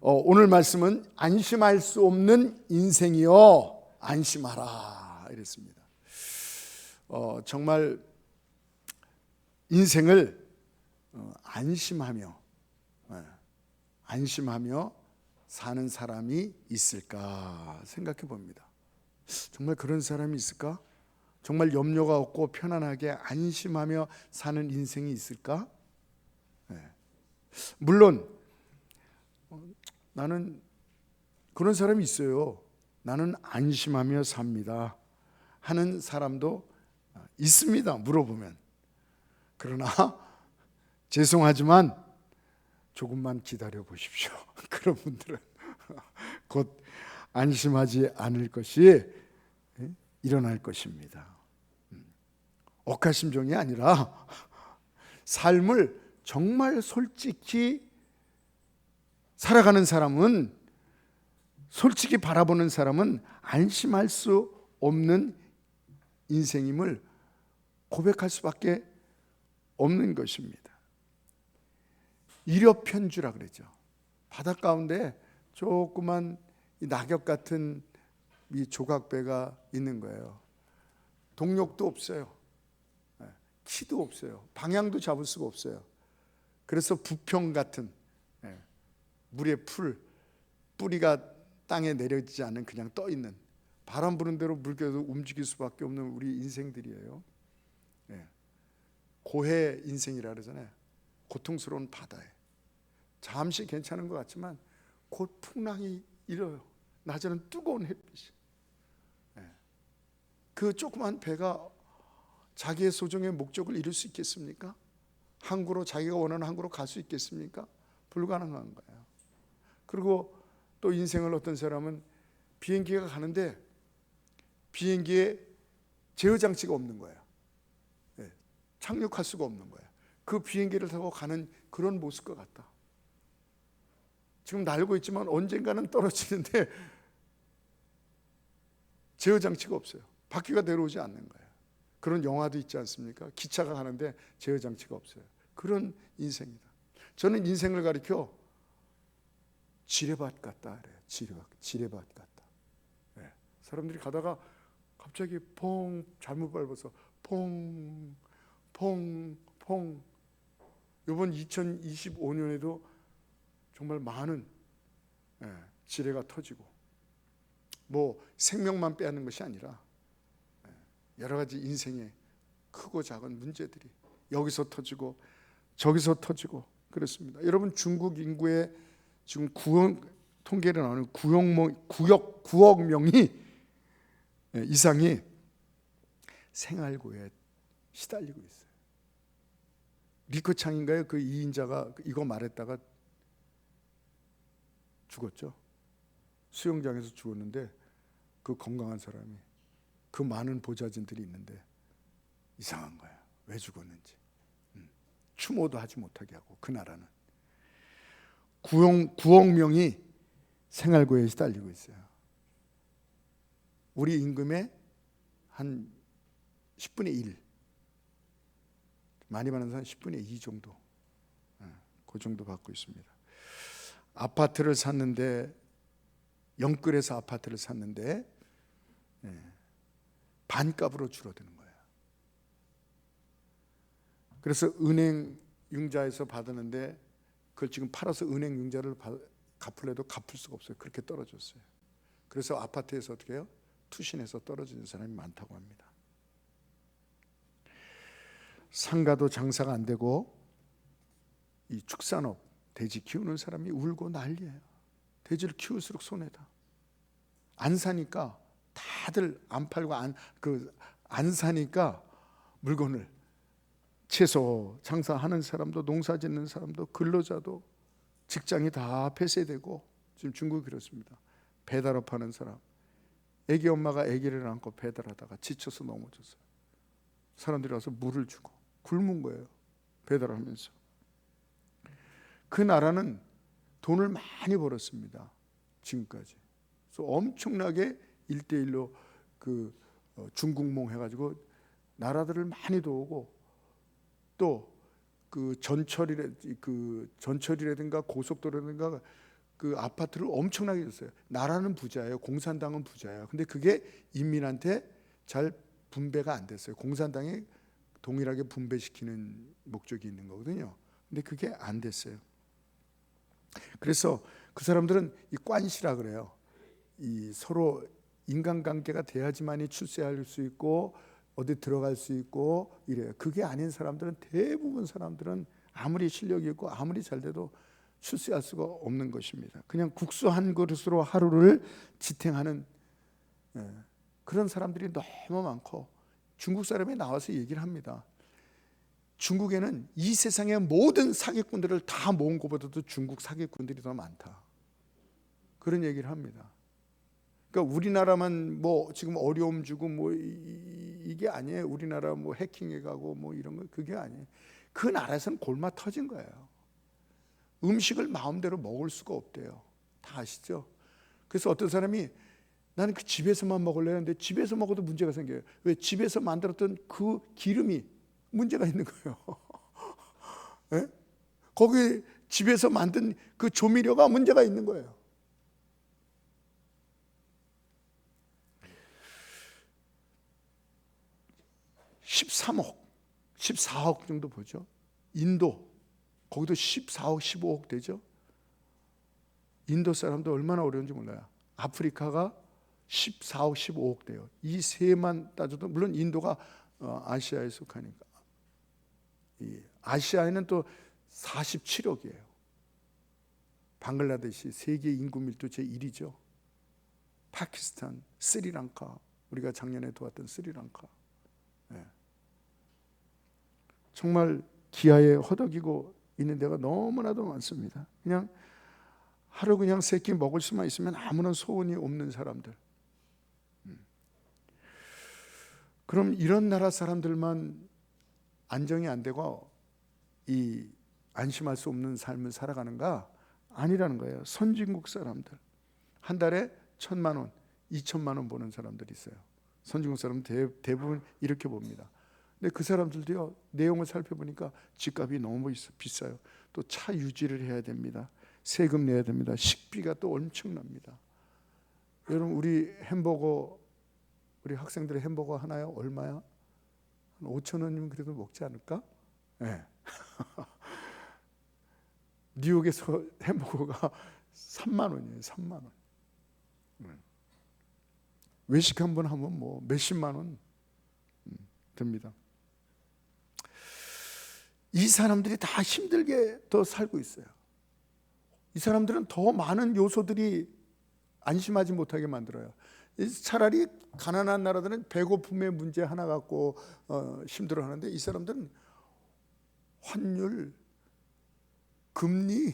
오늘 말씀은 안심할 수 없는 인생이여 안심하라 이랬습니다. 정말 인생을 안심하며 사는 사람이 있을까 생각해 봅니다. 정말 그런 사람이 있을까? 정말 염려가 없고 편안하게 안심하며 사는 인생이 있을까? 물론 나는 그런 사람이 있어요. 나는 안심하며 삽니다 하는 사람도 있습니다, 물어보면. 그러나 죄송하지만 조금만 기다려 보십시오. 그런 분들은 곧 안심하지 않을 것이 일어날 것입니다. 억하심정이 아니라 삶을 정말 솔직히 살아가는 사람은, 솔직히 바라보는 사람은 안심할 수 없는 인생임을 고백할 수밖에 없는 것입니다. 일엽편주라 그러죠. 바닷 가운데 조그만 낙엽 같은 이 조각배가 있는 거예요. 동력도 없어요. 키도 없어요. 방향도 잡을 수가 없어요. 그래서 부평 같은 물의 뿌리가 땅에 내려지지 않는, 그냥 떠 있는, 바람 부는 대로 물결도 움직일 수밖에 없는 우리 인생들이에요. 고해 인생이라 그러잖아요. 고통스러운 바다에 잠시 괜찮은 것 같지만 곧 풍랑이 일어요. 낮에는 뜨거운 햇빛이. 그 조그만 배가 자기의 소정의 목적을 이룰 수 있겠습니까? 항구로, 자기가 원하는 항구로 갈 수 있겠습니까? 불가능한 거예요. 그리고 또 인생을 어떤 사람은 비행기가 가는데 비행기에 제어 장치가 없는 거예요. 착륙할 수가 없는 거예요. 그 비행기를 타고 가는 그런 모습과 같다. 지금 날고 있지만 언젠가는 떨어지는데 제어 장치가 없어요. 바퀴가 내려오지 않는 거예요. 그런 영화도 있지 않습니까? 기차가 가는데 제어 장치가 없어요. 그런 인생이다. 저는 인생을 가리켜 지뢰밭 같다 그래요. 지뢰밭 같다. 사람들이 가다가 갑자기 퐁 잘못 밟아서 퐁 이번 2025년에도 정말 많은 지뢰가 터지고, 뭐 생명만 빼앗는 것이 아니라 여러 가지 인생의 크고 작은 문제들이 여기서 터지고 저기서 터지고 그렇습니다. 여러분, 중국 인구의 지금 통계로 나오는 9억 명이 이상이 생활고에 시달리고 있어요. 리커창인가요? 그 2인자가 이거 말했다가 죽었죠. 수영장에서 죽었는데 그 건강한 사람이, 그 많은 보좌진들이 있는데 이상한 거야. 왜 죽었는지. 추모도 하지 못하게 하고, 그 나라는 9억 명이 생활고에 시달리고 있어요. 우리 임금의 한 10분의 1, 많이 받는 사람 10분의 2 정도, 그 정도 받고 있습니다. 아파트를 샀는데, 영끌에서 아파트를 샀는데 반값으로 줄어드는 거예요. 그래서 은행 융자에서 받았는데 그걸 지금 팔아서 은행 융자를 갚으려도 갚을 수가 없어요. 그렇게 떨어졌어요. 그래서 아파트에서 어떻게 해요? 투신해서 떨어지는 사람이 많다고 합니다. 상가도 장사가 안 되고, 이 축산업, 돼지 키우는 사람이 울고 난리예요. 돼지를 키울수록 손해다. 안 사니까 다들 안 팔고 안 사니까 물건을, 채소 장사하는 사람도, 농사 짓는 사람도, 근로자도, 직장이 다 폐쇄되고, 지금 중국이 그렇습니다. 배달업 하는 사람, 애기 엄마가 아기를 안고 배달하다가 지쳐서 넘어졌어요. 사람들이 와서 물을 주고 굶은 거예요. 배달하면서. 그 나라는 돈을 많이 벌었습니다. 지금까지. 그래서 엄청나게 1대1로 중국몽 해가지고 나라들을 많이 도우고, 또 그 전철이라든가 고속도로라든가 그 아파트를 엄청나게 줬어요. 나라는 부자예요. 공산당은 부자예요. 근데 그게 인민한테 잘 분배가 안 됐어요. 공산당이 동일하게 분배시키는 목적이 있는 거거든요. 근데 그게 안 됐어요. 그래서 그 사람들은 이 관시라 그래요. 이 서로 인간관계가 돼야지만이 출세할 수 있고 어디 들어갈 수 있고 이래요. 그게 아닌 사람들은, 대부분 사람들은 아무리 실력이 있고 아무리 잘 돼도 출세할 수가 없는 것입니다. 그냥 국수 한 그릇으로 하루를 지탱하는 그런 사람들이 너무 많고, 중국 사람이 나와서 얘기를 합니다. 중국에는 이 세상의 모든 사기꾼들을 다 모은 것보다도 중국 사기꾼들이 더 많다, 그런 얘기를 합니다. 그러니까 우리나라만 뭐 지금 어려움 주고 뭐 이게 아니에요. 우리나라 뭐 해킹해 가고 뭐 이런 거, 그게 아니에요. 그 나라에서는 골마 터진 거예요. 음식을 마음대로 먹을 수가 없대요. 다 아시죠? 그래서 어떤 사람이 나는 그 집에서만 먹을래 하는데 집에서 먹어도 문제가 생겨요. 왜? 집에서 만들었던 그 기름이 문제가 있는 거예요. 네? 거기 집에서 만든 그 조미료가 문제가 있는 거예요. (13억) 14억 정도 보죠. 인도, 거기도 14억 15억 되죠. 인도 사람도 얼마나 어려운지 몰라요. 아프리카가 14억 15억 돼요. 이 세만 따져도, 물론 인도가 아시아에 속하니까, 아시아에는 또 47억이에요. 방글라데시 세계 인구 밀도 제1위죠. 파키스탄, 스리랑카, 우리가 작년에 도왔던 스리랑카. 정말 기아에 허덕이고 있는 데가 너무나도 많습니다. 그냥 하루 그냥 세 끼 먹을 수만 있으면 아무런 소원이 없는 사람들. 그럼 이런 나라 사람들만 안정이 안 되고 이 안심할 수 없는 삶을 살아가는가? 아니라는 거예요. 선진국 사람들 한 달에 1,000만 원, 2,000만 원 버는 사람들이 있어요. 선진국 사람은 대부분 이렇게 봅니다. 근데 그 사람들도요, 내용을 살펴보니까 집값이 너무 비싸요. 또 차 유지를 해야 됩니다. 세금 내야 됩니다. 식비가 또 엄청납니다. 여러분, 우리 햄버거, 우리 학생들의 햄버거 하나요? 얼마야? 한 5,000원이면 그래도 먹지 않을까? 네. 뉴욕에서 햄버거가 3만 원이에요. 3만 원. 외식 한번 하면 뭐 몇십만 원 듭니다. 이 사람들이 다 힘들게 더 살고 있어요. 이 사람들은 더 많은 요소들이 안심하지 못하게 만들어요. 차라리 가난한 나라들은 배고픔의 문제 하나 갖고 힘들어하는데, 이 사람들은 환율, 금리,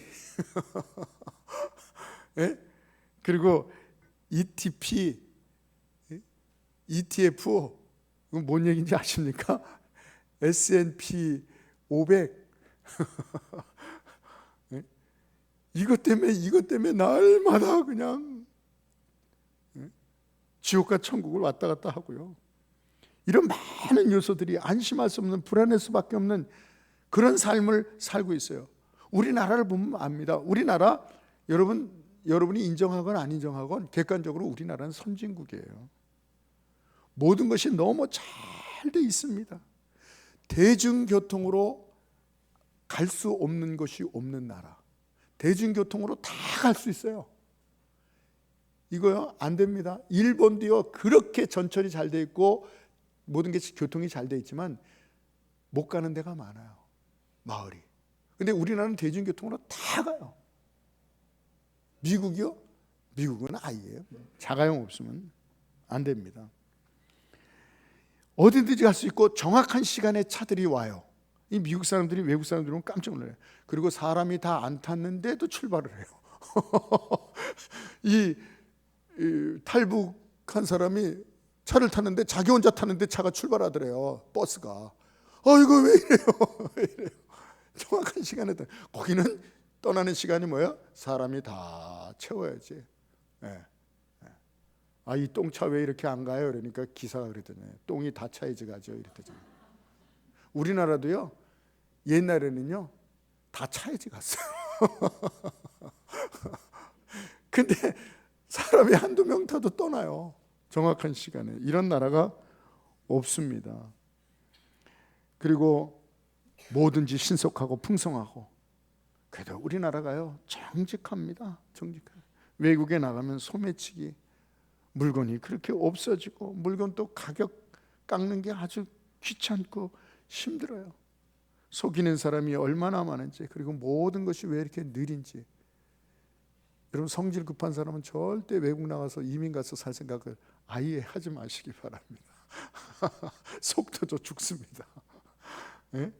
예? 그리고 ETP, ETF, 이건 뭔 얘기인지 아십니까? S&P 500. 예? 이것 때문에 날마다 그냥 지옥과 천국을 왔다 갔다 하고요. 이런 많은 요소들이 안심할 수 없는, 불안할 수밖에 없는 그런 삶을 살고 있어요. 우리나라를 보면 압니다. 우리나라, 여러분이 인정하건 안 인정하건 객관적으로 우리나라는 선진국이에요. 모든 것이 너무 잘 돼 있습니다. 대중교통으로 갈 수 없는 것이 없는 나라. 대중교통으로 다 갈 수 있어요. 이거요, 안 됩니다. 일본도요, 그렇게 전철이 잘 돼 있고 모든 게 교통이 잘 돼 있지만 못 가는 데가 많아요, 마을이. 근데 우리나라는 대중교통으로 다 가요. 미국이요? 미국은 아예 자가용 없으면 안 됩니다. 어디든지 갈 수 있고 정확한 시간에 차들이 와요. 이 미국 사람들이 외국 사람들이 보면 깜짝 놀라요. 그리고 사람이 다 안 탔는데도 출발을 해요. 이 탈북한 사람이 차를 탔는데 자기 혼자 탔는데 차가 출발하더래요. 버스가. 이거 왜 이래요? 왜 이래요? 정확한 시간에 거기는 떠나는 시간이 뭐예요? 사람이 다 채워야지. 네. 이 똥차 왜 이렇게 안 가요? 그러니까 기사가 그랬더니 똥이 다 차야지 가죠, 이랬더니. 우리나라도요, 옛날에는요 다 차야지 갔어요. 근데 사람이 한두 명 타도 떠나요. 정확한 시간에. 이런 나라가 없습니다. 그리고 뭐든지 신속하고 풍성하고, 그래도 우리나라가요 정직합니다. 정직해요. 외국에 나가면 소매치기, 물건이 그렇게 없어지고, 물건 또 가격 깎는 게 아주 귀찮고 힘들어요. 속이는 사람이 얼마나 많은지, 그리고 모든 것이 왜 이렇게 느린지. 여러분, 성질 급한 사람은 절대 외국 나가서 이민 가서 살 생각을 아예 하지 마시기 바랍니다. 속 터져 죽습니다. 예?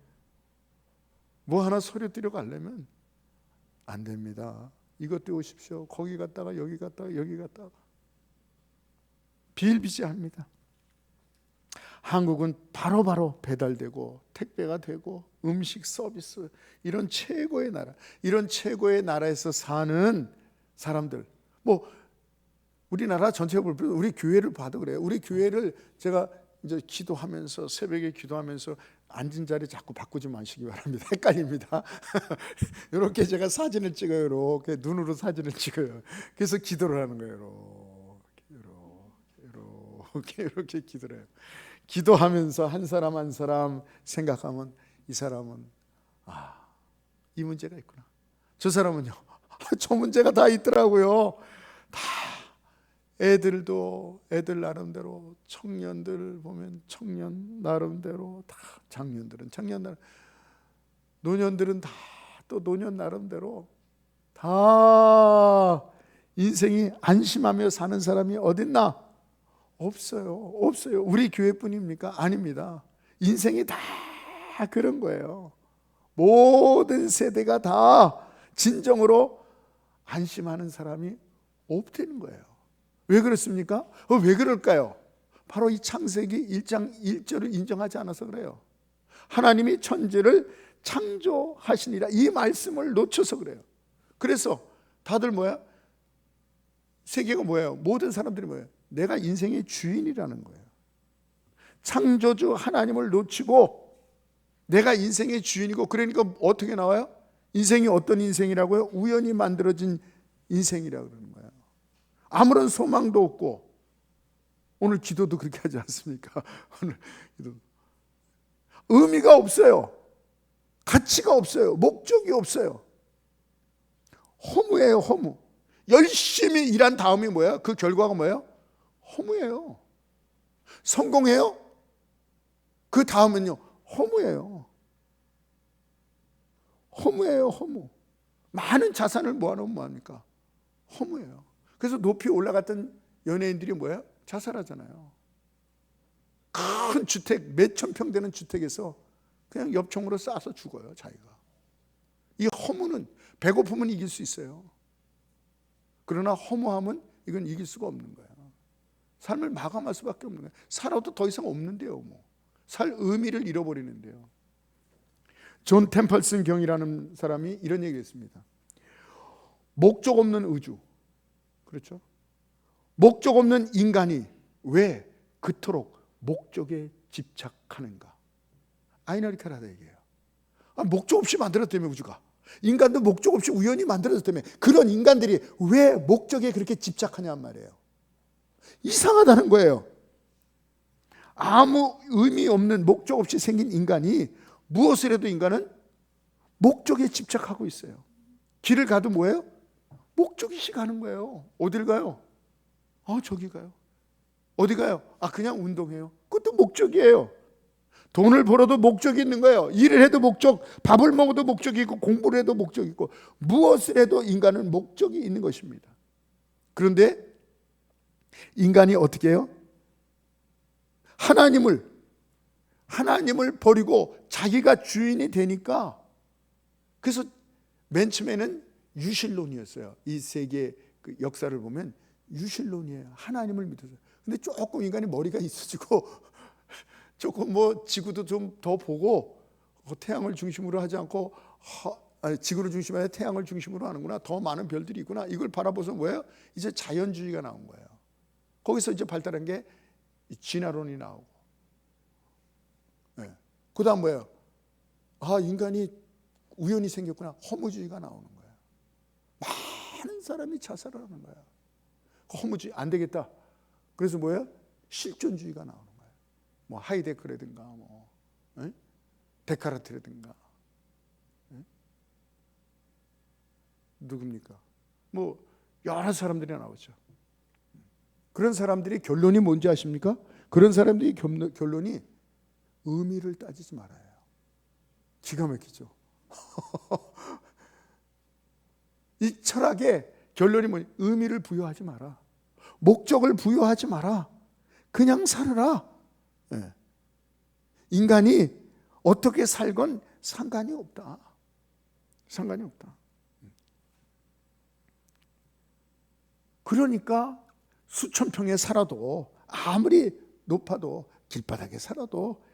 뭐 하나 서류 들여 가려면 안 됩니다. 이것 띄우십시오. 거기 갔다가 여기 갔다가 여기 갔다가 비일비재합니다. 한국은 바로바로 배달되고 택배가 되고 음식 서비스, 이런 최고의 나라, 이런 최고의 나라에서 사는 사람들, 뭐 우리나라 전체를 볼, 우리 교회를 봐도 그래요. 우리 교회를 제가 이제 기도하면서, 새벽에 기도하면서 앉은 자리 자꾸 바꾸지 마시기 바랍니다. 헷갈립니다. 이렇게 제가 사진을 찍어요. 이렇게 눈으로 사진을 찍어요. 그래서 기도를 하는 거예요. 이렇게 기도를 해요. 기도하면서 한 사람 한 사람 생각하면, 이 사람은 이 문제가 있구나, 저 사람은요 저 문제가 다 있더라고요. 다 애들도 애들 나름대로, 청년들 보면 청년 나름대로, 다 장년들은 장년 나름, 노년들은 다 또 노년 나름대로, 다 인생이 안심하며 사는 사람이 어딨나? 없어요. 없어요. 우리 교회뿐입니까? 아닙니다. 인생이 다 그런 거예요. 모든 세대가 다 진정으로 안심하는 사람이 없다는 거예요. 왜 그렇습니까? 왜 그럴까요? 바로 이 창세기 1장 1절을 인정하지 않아서 그래요. 하나님이 천지를 창조하시니라, 이 말씀을 놓쳐서 그래요. 그래서 다들 뭐야? 세계가 뭐예요? 모든 사람들이 뭐예요? 내가 인생의 주인이라는 거예요. 창조주 하나님을 놓치고 내가 인생의 주인이고, 그러니까 어떻게 나와요? 인생이 어떤 인생이라고요? 우연히 만들어진 인생이라고 그러는 거예요. 아무런 소망도 없고, 오늘 기도도 그렇게 하지 않습니까? 오늘 기도 의미가 없어요. 가치가 없어요. 목적이 없어요. 허무예요. 허무. 열심히 일한 다음이 뭐야? 그 결과가 뭐예요? 허무예요. 성공해요? 그 다음은요 허무예요. 허무예요. 허무. 많은 자산을 모아놓으면 뭐합니까? 허무예요. 그래서 높이 올라갔던 연예인들이 뭐예요? 자살하잖아요. 큰 주택, 몇천 평 되는 주택에서 그냥 엽총으로 쏴서 죽어요. 자기가. 이 허무는, 배고픔은 이길 수 있어요. 그러나 허무함은 이건 이길 수가 없는 거예요. 삶을 마감할 수밖에 없는 거예요. 살아도 더 이상 없는데요. 뭐. 살 의미를 잃어버리는데요. 존 템펄슨 경이라는 사람이 이런 얘기를 했습니다. 목적 없는 우주, 그렇죠? 목적 없는 인간이 왜 그토록 목적에 집착하는가? 아이너리카라다 얘기해요. 목적 없이 만들었다며, 우주가. 인간도 목적 없이 우연히 만들어졌다며. 그런 인간들이 왜 목적에 그렇게 집착하냔 말이에요. 이상하다는 거예요. 아무 의미 없는, 목적 없이 생긴 인간이 무엇을 해도 인간은 목적에 집착하고 있어요. 길을 가도 뭐예요? 목적이시 가는 거예요. 어딜 가요? 저기 가요. 어디 가요? 그냥 운동해요. 그것도 목적이에요. 돈을 벌어도 목적이 있는 거예요. 일을 해도 목적, 밥을 먹어도 목적이 있고, 공부를 해도 목적이 있고, 무엇을 해도 인간은 목적이 있는 것입니다. 그런데 인간이 어떻게 해요? 하나님을 버리고 자기가 주인이 되니까, 그래서 맨 처음에는 유실론이었어요. 이 세계 그 역사를 보면 유실론이에요. 하나님을 믿어서. 근데 조금 인간이 머리가 있어지고 조금 뭐 지구도 좀 더 보고, 태양을 중심으로 하지 않고 지구를 중심으로 아니라 태양을 중심으로 하는구나, 더 많은 별들이 있구나, 이걸 바라보서 뭐예요? 이제 자연주의가 나온 거예요. 거기서 이제 발달한 게 진화론이 나오고, 네. 그 다음 뭐예요? 인간이 우연히 생겼구나, 허무주의가 나오는 거예요. 많은 사람이 자살을 하는 거야. 허무지 안 되겠다. 그래서 뭐야? 실존주의가 나오는 거야. 뭐 하이데크라든가 뭐 데카르트라든가 누굽니까? 뭐 여러 사람들이 나오죠. 그런 사람들이 결론이 뭔지 아십니까? 그런 사람들이 결론이 의미를 따지지 말아요. 기가 막히죠. 이 철학의 결론이 뭐냐? 의미를 부여하지 마라. 목적을 부여하지 마라. 그냥 살아라. 네. 인간이 어떻게 살건 상관이 없다. 상관이 없다. 그러니까 수천 평에 살아도, 아무리 높아도, 길바닥에 살아도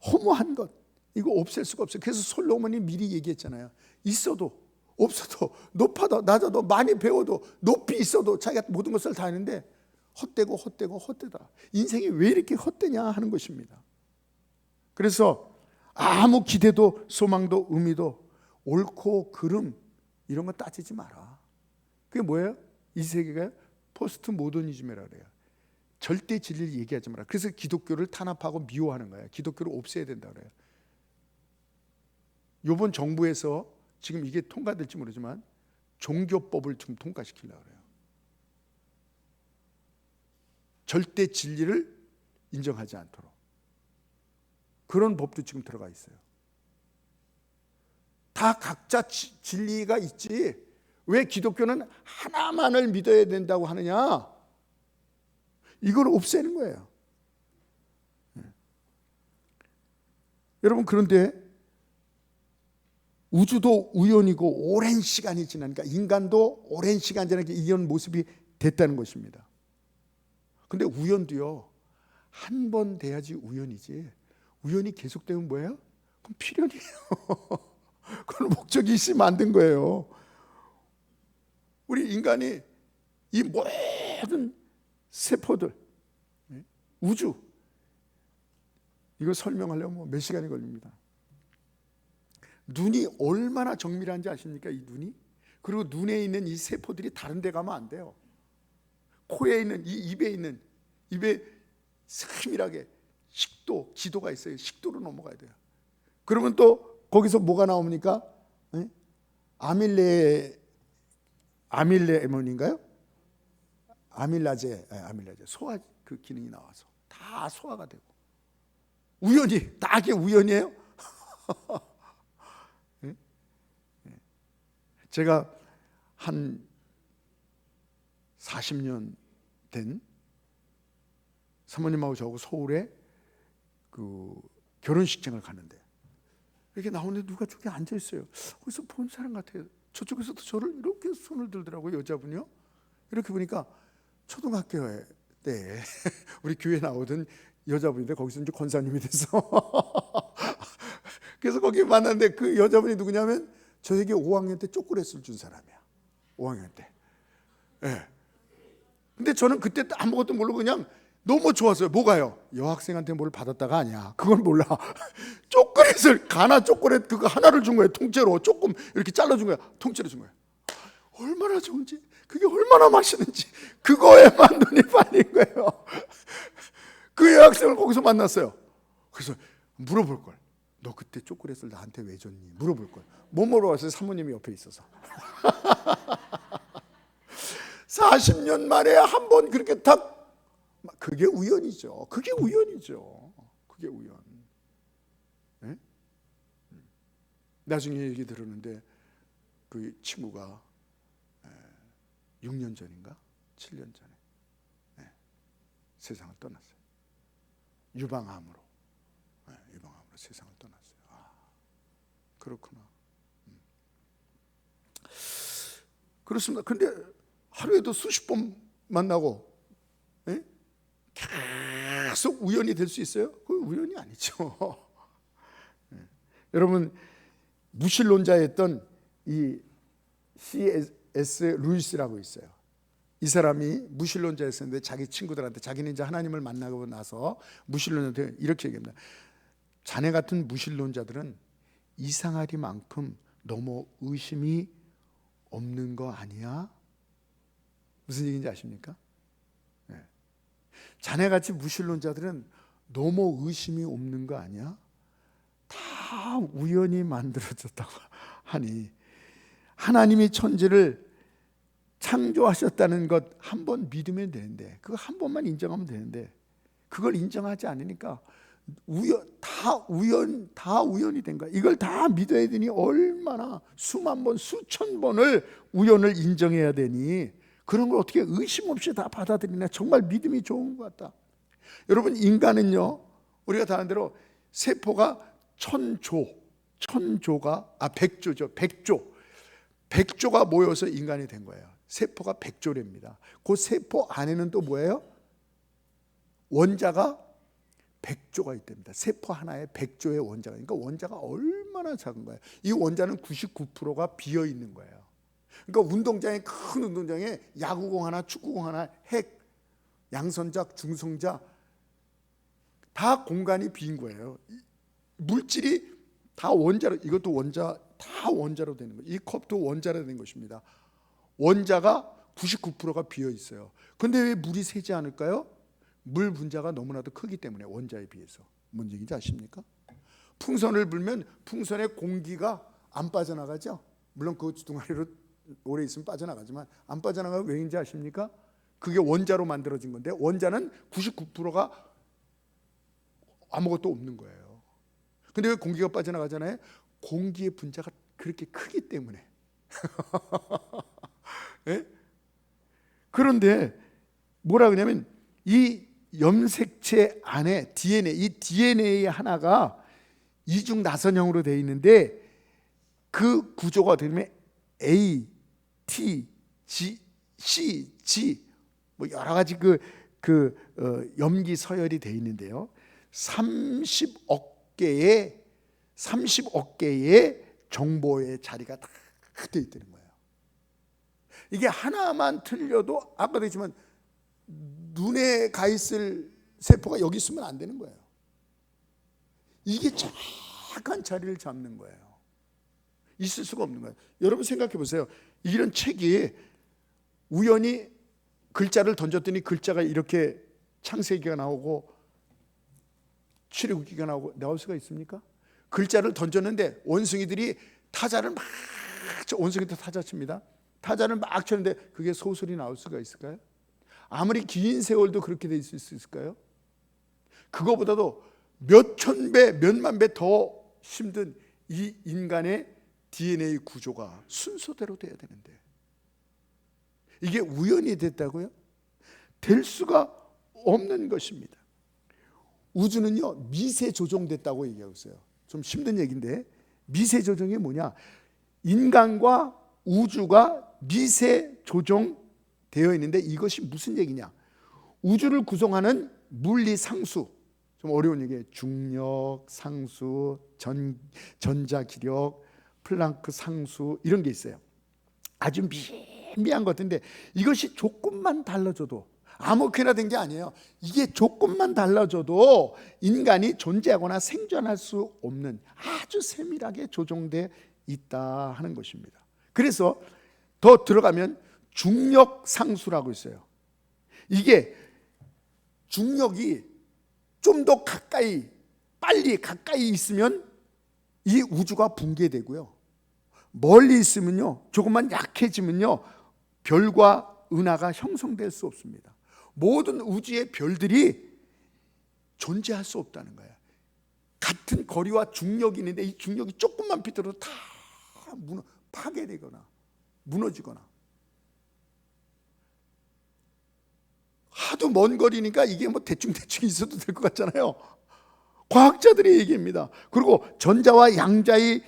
허무한 것, 이거 없앨 수가 없어요. 그래서 솔로몬이 미리 얘기했잖아요. 있어도 없어도, 높아도 낮아도, 많이 배워도, 높이 있어도 자기가 모든 것을 다 하는데 헛되고 헛되고 헛되다. 인생이 왜 이렇게 헛되냐 하는 것입니다. 그래서 아무 기대도 소망도 의미도 옳고 그름 이런 거 따지지 마라. 그게 뭐예요? 이 세계가 포스트 모더니즘이라고 그래요. 절대 진리를 얘기하지 마라. 그래서 기독교를 탄압하고 미워하는 거예요. 기독교를 없애야 된다 그래요. 이번 정부에서 지금 이게 통과될지 모르지만 종교법을 좀 통과시키려고 그래요. 절대 진리를 인정하지 않도록. 그런 법도 지금 들어가 있어요. 다 각자 진리가 있지 왜 기독교는 하나만을 믿어야 된다고 하느냐? 이걸 없애는 거예요. 여러분, 그런데 우주도 우연이고 오랜 시간이 지나니까, 인간도 오랜 시간 지나니까 이런 모습이 됐다는 것입니다. 근데 우연도요, 한 번 돼야지 우연이지, 우연이 계속되면 뭐예요? 그럼 필연이에요. 그건 목적이 있으면 만든 거예요. 우리 인간이 이 모든 세포들, 우주, 이거 설명하려면 몇 시간이 걸립니다. 눈이 얼마나 정밀한지 아십니까? 이 눈이. 그리고 눈에 있는 이 세포들이 다른 데 가면 안 돼요. 코에 있는, 이 입에 있는, 입에 세밀하게 식도, 지도가 있어요. 식도로 넘어가야 돼요. 그러면 또 거기서 뭐가 나옵니까? 아밀레몬인가요? 아밀라제, 소화 그 기능이 나와서 다 소화가 되고. 우연히, 다 이게 우연이에요? 제가 한 40년 된 사모님하고 저하고 서울에 그 결혼식장을 갔는데 이렇게 나오는데 누가 저기 앉아 있어요. 거기서 본 사람 같아요. 저쪽에서도 저를 이렇게 손을 들더라고요. 여자분이요. 이렇게 보니까 초등학교 때 우리 교회 나오던 여자분인데 거기서 이제 권사님이 됐어. 그래서 거기 만났는데 그 여자분이 누구냐면 저에게 5학년 때 초콜릿을 준 사람이야. 5학년 때. 예. 근데 저는 그때 아무것도 모르고 그냥 너무 좋았어요. 뭐가요? 여학생한테 뭘 받았다가 아니야. 그걸 몰라. 초콜릿을, 가나 초콜릿 그거 하나를 준 거예요. 통째로 조금 이렇게 잘라준 거야. 통째로 준 거야. 얼마나 좋은지, 그게 얼마나 맛있는지 그거에만 눈이 빨린 거예요. 그 여학생을 거기서 만났어요. 그래서 물어볼 걸. 너 그때 초콜릿을 나한테 왜 줬니? 물어볼 걸. 뭐 물어봤어요? 사모님이 옆에 있어서. 40년 만에 한 번 그렇게 딱, 그게 우연이죠. 그게 우연이죠. 그게 우연. 네? 나중에 얘기 들었는데 그 친구가 6년 전인가 7년 전에 세상을 떠났어요. 유방암으로. 유방암으로 세상을 떠났어요. 아, 그렇구나. 그렇습니다. 근데 하루에도 수십 번 만나고 계속 우연이 될 수 있어요? 그건 우연이 아니죠. 여러분, 무신론자였던 이 C.S. 루이스라고 있어요. 이 사람이 무신론자였었는데 자기 친구들한테, 자기는 이제 하나님을 만나고 나서 무신론자한테 이렇게 얘기합니다. 자네 같은 무신론자들은 이상하리만큼 너무 의심이 없는 거 아니야? 무슨 얘기인지 아십니까? 네. 자네같이 무신론자들은 너무 의심이 없는 거 아니야? 다 우연히 만들어졌다고 하니 하나님이 천지를 창조하셨다는 것 한 번 믿으면 되는데, 그거 한 번만 인정하면 되는데, 그걸 인정하지 않으니까 다 우연이 된 거야. 이걸 다 믿어야 되니 얼마나 수만 번, 수천 번을 우연을 인정해야 되니, 그런 걸 어떻게 의심 없이 다 받아들이나. 정말 믿음이 좋은 것 같다. 여러분, 인간은요, 우리가 다 아는 대로 세포가 백조가 모여서 인간이 된 거예요. 세포가 백조랍니다. 그 세포 안에는 또 뭐예요? 원자가 백조가 있답니다. 세포 하나에 백조의 원자가. 그러니까 원자가 얼마나 작은 거예요. 이 원자는 99%가 비어 있는 거예요. 그러니까 운동장에, 큰 운동장에 야구공 하나, 축구공 하나, 핵, 양선자, 중성자 다 공간이 빈 거예요. 물질이 다 원자로, 이것도 원자, 다 원자로 되는 거예요. 이 컵도 원자로 된 것입니다. 원자가 99%가 비어 있어요. 근데 왜 물이 새지 않을까요? 물 분자가 너무나도 크기 때문에, 원자에 비해서. 뭔 얘기인지 아십니까? 풍선을 불면 풍선에 공기가 안 빠져나가죠. 물론 그 주둥아리로 오래 있으면 빠져나가지만 안 빠져나가면 왜인지 아십니까? 그게 원자로 만들어진 건데, 원자는 99%가 아무것도 없는 거예요. 근데 왜 공기가 빠져나가잖아요? 공기의 분자가 그렇게 크기 때문에. 네? 그런데 뭐라 그러냐면, 이 염색체 안에 이 DNA 하나가 이중 나선형으로 되어 있는데, 그 구조가 되면 A, T, G, C, G 뭐 여러 가지 염기 서열이 되어 있는데요. 30억 개의 정보의 자리가 다 되어 있다는 거예요. 이게 하나만 틀려도 아까도 했지만 눈에 가 있을 세포가 여기 있으면 안 되는 거예요. 이게 정확한 자리를 잡는 거예요. 있을 수가 없는 거예요. 여러분 생각해 보세요. 이런 책이 우연히 글자를 던졌더니 글자가 이렇게 창세기가 나오고 출애굽기가 나올 수가 있습니까? 글자를 던졌는데 원숭이들이 타자를 막, 원숭이들 타자 칩니다. 타자를 막 쳤는데 그게 소설이 나올 수가 있을까요? 아무리 긴 세월도 그렇게 돼 있을 수 있을까요? 그거보다도 몇천 배, 몇만 배 더 힘든 이 인간의 DNA 구조가 순서대로 돼야 되는데, 이게 우연히 됐다고요? 될 수가 없는 것입니다. 우주는요, 미세 조종됐다고 얘기하고 있어요. 좀 힘든 얘기인데, 미세 조종이 뭐냐? 인간과 우주가 미세 조종되어 있는데, 이것이 무슨 얘기냐? 우주를 구성하는 물리 상수, 좀 어려운 얘기예요. 중력 상수, 전자 기력, 플랑크 상수, 이런 게 있어요. 아주 미미한 것 같은데, 이것이 조금만 달라져도, 아무렇게나 된 게 아니에요. 이게 조금만 달라져도 인간이 존재하거나 생존할 수 없는, 아주 세밀하게 조종되어 있다 하는 것입니다. 그래서 더 들어가면 중력 상수라고 있어요. 이게 중력이 좀 더 빨리 가까이 있으면 이 우주가 붕괴되고요, 멀리 있으면요, 조금만 약해지면요, 별과 은하가 형성될 수 없습니다. 모든 우주의 별들이 존재할 수 없다는 거예요. 같은 거리와 중력이 있는데, 이 중력이 조금만 비틀어도 다 파괴되거나 무너지거나. 하도 먼 거리니까 이게 뭐 대충 있어도 될 것 같잖아요. 과학자들의 얘기입니다. 그리고 전자와 양자의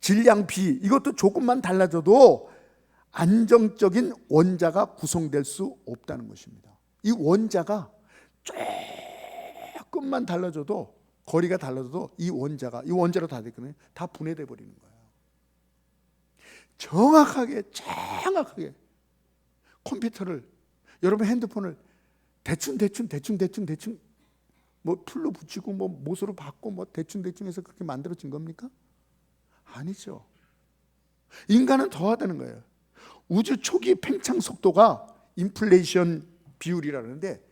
질량 비, 이것도 조금만 달라져도 안정적인 원자가 구성될 수 없다는 것입니다. 이 원자가 조금만 달라져도, 거리가 달라져도 이 원자로 다 됐거든요. 다 분해돼 버리는 거예요. 정확하게 컴퓨터를, 여러분 핸드폰을 대충 뭐 풀로 붙이고 뭐 못으로 받고 뭐 대충 해서 그렇게 만들어진 겁니까? 아니죠. 인간은 더 하다는 거예요. 우주 초기 팽창 속도가 인플레이션 비율이라 그러는데,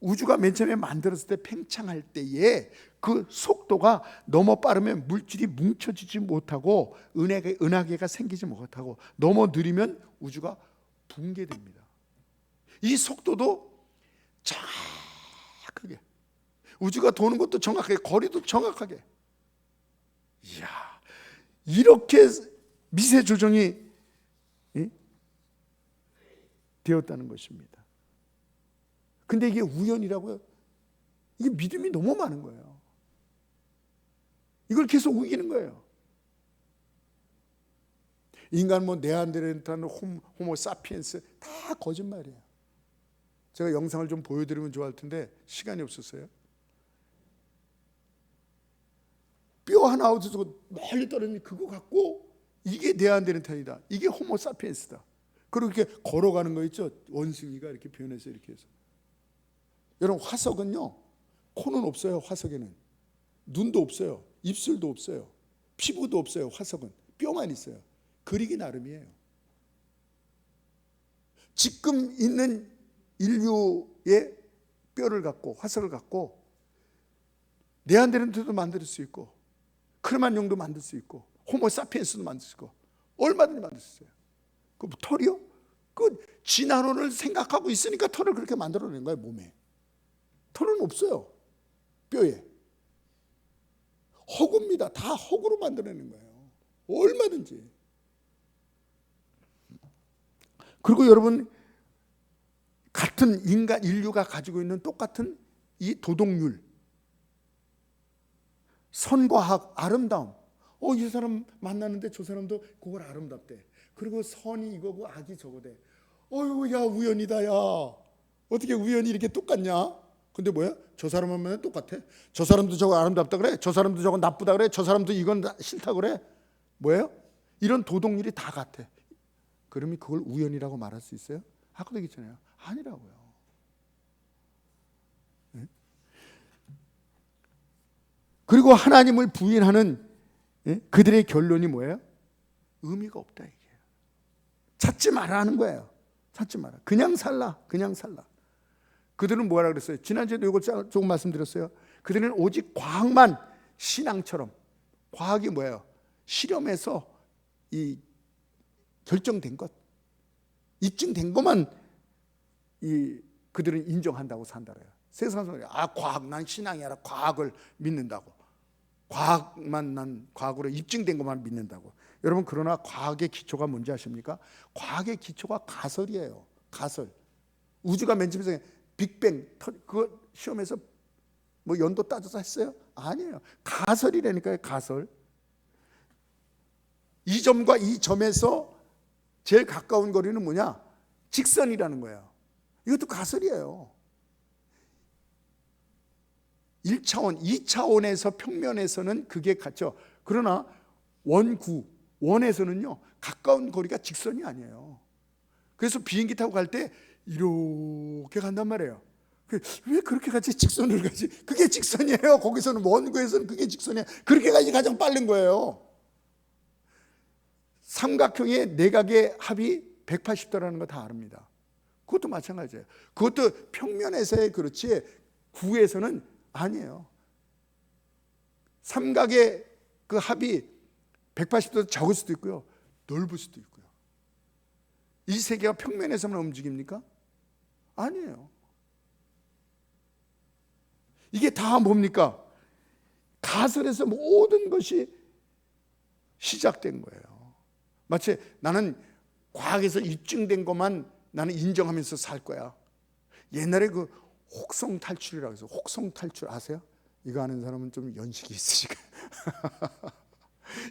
우주가 맨 처음에 만들었을 때 팽창할 때에 그 속도가 너무 빠르면 물질이 뭉쳐지지 못하고 은하계가 생기지 못하고, 너무 느리면 우주가 붕괴됩니다. 이 속도도 정확하게, 우주가 도는 것도 정확하게, 거리도 정확하게, 이야, 이렇게 미세 조정이 되었다는 것입니다. 근데 이게 우연이라고요? 이게 믿음이 너무 많은 거예요. 이걸 계속 우기는 거예요. 인간 뭐 네안데르탈, 호모 사피엔스 다 거짓말이에요. 제가 영상을 좀 보여드리면 좋아할 텐데 시간이 없었어요. 뼈 하나 얻어서 멀리 떨어지는 그거 갖고 이게 네안데르탈이다, 이게 호모 사피엔스다, 그리고 이렇게 걸어가는 거 있죠. 원숭이가 이렇게 표현해서 이렇게 해서. 여러분, 화석은요, 코는 없어요. 화석에는 눈도 없어요. 입술도 없어요. 피부도 없어요. 화석은 뼈만 있어요. 그리기 나름이에요. 지금 있는 인류의 뼈를 갖고, 화석을 갖고 네안데르탈도 만들 수 있고, 크로마뇽도 만들 수 있고, 호모 사피엔스도 만들 수 있고, 얼마든지 만들 수 있어요. 그 털이요? 그 진화론을 생각하고 있으니까 털을 그렇게 만들어낸 거예요. 몸에 털은 없어요. 뼈에 허구입니다. 다 허구로 만들어낸 거예요. 얼마든지. 그리고 여러분, 같은 인류가 가지고 있는 똑같은 이 도덕률, 선과학, 아름다움. 이 사람 만나는데 저 사람도 그걸 아름답대. 그리고 선이 이거고 악이 저거대. 야, 우연이다. 야, 어떻게 우연이 이렇게 똑같냐? 근데 뭐야? 저 사람 하면 똑같아. 저 사람도 저거 아름답다 그래. 저 사람도 저거 나쁘다 그래. 저 사람도 이건 싫다 그래. 뭐예요? 이런 도덕률이 다 같아. 그러면 그걸 우연이라고 말할 수 있어요? 아까도 얘기했잖아요. 아니라고요. 네? 그리고 하나님을 부인하는 그들의 결론이 뭐예요? 의미가 없다, 이게. 찾지 말라는 거예요. 찾지 마라. 그냥 살라. 그냥 살라. 그들은 뭐라 그랬어요? 지난주에도 이걸 조금 말씀드렸어요. 그들은 오직 과학만, 신앙처럼. 과학이 뭐예요? 실험에서 이 결정된 것, 입증된 것만 그들은 인정한다고 산다 그래요. 세상 사람들이 과학, 난 신앙이라 과학을 믿는다고. 과학만, 난 과학으로 입증된 것만 믿는다고. 여러분, 그러나 과학의 기초가 뭔지 아십니까? 과학의 기초가 가설이에요. 가설. 우주가 맨 처음에 빅뱅, 그거 시험에서 뭐 연도 따져서 했어요? 아니에요. 가설이라니까요. 가설. 이 점과 이 점에서 제일 가까운 거리는 뭐냐? 직선이라는 거예요. 이것도 가설이에요. 1차원, 2차원에서 평면에서는 그게 같죠. 그러나 원에서는요, 가까운 거리가 직선이 아니에요. 그래서 비행기 타고 갈 때 이렇게 간단 말이에요. 왜 그렇게 가지? 직선으로 가지? 그게 직선이에요. 거기서는, 원구에서는 그게 직선이에요. 그렇게 가지 가장 빠른 거예요. 삼각형의 내각의 합이 180도라는 거 다 압니다. 그것도 마찬가지예요. 그것도 평면에서의 그렇지 구에서는 아니에요. 삼각의 그 합이 180도 적을 수도 있고요, 넓을 수도 있고요. 이 세계가 평면에서만 움직입니까? 아니에요. 이게 다 뭡니까? 가설에서 모든 것이 시작된 거예요. 마치 나는 과학에서 입증된 것만 나는 인정하면서 살 거야. 옛날에 그 혹성 탈출이라고 해서, 혹성 탈출 아세요? 이거 아는 사람은 좀 연식이 있으시고